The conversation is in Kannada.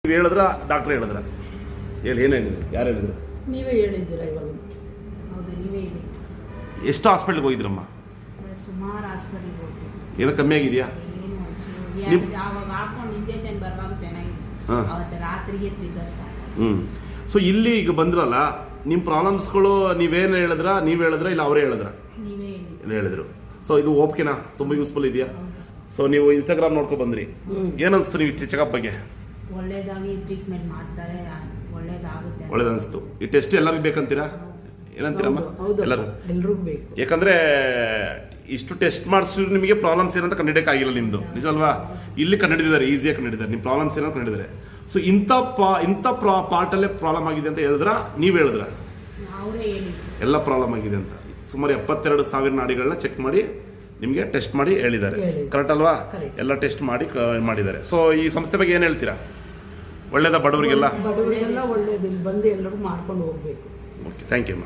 ನೀವು ಹೇಳಿದ್ರ ಡಾಕ್ಟ್ರ್ ಹೇಳಿದ್ರ ಹೇಳಿ ಏನು ಹೇಳಿದ್ರು ಯಾರು ಹೇಳಿದ್ರು? ನೀವೇ ಹೇಳಿದ್ದೀರಾ ಇವಾಗ. ಹೌದು, ನೀವೇ ಹೇಳಿ. ಎಷ್ಟು ಹಾಸ್ಪಿಟ್ಲ್ಗೆ ಹೋಗಿದ್ರಮ್ಮ? ಸುಮಾರು ಹಾಸ್ಪಿಟ್ಲ್ಗೆ ಹೋಗ್ತೀವಿ. ಏನೋ ಕಮ್ಮಿ ಆಗಿದೆಯಾ? ಏನು ಅವಾಗ ಹಾಕೊಂಡು ಇಂಜೆಕ್ಷನ್ ಬರುವಾಗ ಚೆನ್ನಾಗಿದೆ, ಅವತ್ತು ರಾತ್ರಿಗೆ ತಿದ್ದಷ್ಟ. ಸೊ ಇಲ್ಲಿ ಈಗ ಬಂದ್ರಲ್ಲ, ನಿಮ್ಮ ಪ್ರಾಬ್ಲಮ್ಸ್ಗಳು ನೀವೇನು ಹೇಳಿದ್ರ, ನೀವು ಹೇಳಿದ್ರ ಇಲ್ಲ ಅವರೇ ಹೇಳಿದ್ರ? ನೀವೇ ಹೇಳಿದ್ರು. ಸೊ ಇದು ಓಕೆನಾ? ತುಂಬ ಯೂಸ್ಫುಲ್ ಇದೆಯಾ? ಸೊ ನೀವು ಇನ್ಸ್ಟಾಗ್ರಾಮ್ ನೋಡ್ಕೊ ಬಂದ್ರಿ, ಏನನ್ಸ್ತು ನೀವು ಚೆಕಪ್ ಬಗ್ಗೆ? ಒಳ್ಳೇದಾಗಿ ಟ್ರೀಟ್ಮೆಂಟ್ ಮಾಡ್ತಾರೆ, ಒಳ್ಳೇದಾಗುತ್ತೆ. ಒಳ್ಳೇದನ್ಸ್ತು. ಈ ಟೆಸ್ಟ್ ಎಲ್ಲರಿಗೂ ಬೇಕಂತೀರಾ? ಏನಂತೀರಮ್ಮ? ಎಲ್ಲರಿಗೂ ಬೇಕು. ಯಾಕಂದ್ರೆ ಇಷ್ಟು ಟೆಸ್ಟ್ ಮಾಡಿಸಿದ್ರು ನಿಮಗೆ ಪ್ರಾಬ್ಲಮ್ಸ್ ಏನಂತ ಕಂಡಿಡಿಯಕ್ಕಾಗಿಲ್ಲ ನಿಮ್ದು, ನಿಜ ಅಲ್ವಾ? ಇಲ್ಲಿ ಕಂಡಿಡಿದ್ದಾರೆ, ಈಸಿಯಾಗಿ ಕಂಡಿಡಿದ್ದಾರೆ ನಿಮ್ಮ ಪ್ರಾಬ್ಲಮ್ಸ್ ಏನಂತ ಕಂಡಿಡಿದ್ದಾರೆ. ಸೊ ಇಂಥ ಪಾರ್ಟಲ್ಲೇ ಪ್ರಾಬ್ಲಮ್ ಆಗಿದೆ ಅಂತ ಹೇಳಿದ್ರ, ನೀವು ಹೇಳಿದ್ರ? ಎಲ್ಲ ಪ್ರಾಬ್ಲಮ್ ಆಗಿದೆ ಅಂತ. ಸುಮಾರು 72,000 ನಾಡಿಗಳನ್ನ ಚೆಕ್ ಮಾಡಿ ನಿಮಗೆ ಟೆಸ್ಟ್ ಮಾಡಿ ಹೇಳಿದ್ದಾರೆ. ಕರೆಕ್ಟ್ ಅಲ್ವಾ? ಎಲ್ಲ ಟೆಸ್ಟ್ ಮಾಡಿದ್ದಾರೆ. ಸೊ ಈ ಸಂಸ್ಥೆ ಬಗ್ಗೆ ಏನು ಹೇಳ್ತೀರಾ? ಒಳ್ಳೇದಾ? ಬಡವರಿಗೆಲ್ಲ ಒಳ್ಳೇದು. ಇಲ್ಲಿ ಬಂದು ಎಲ್ಲರೂ ಮಾಡ್ಕೊಂಡು ಹೋಗ್ಬೇಕು. Okay, thank you.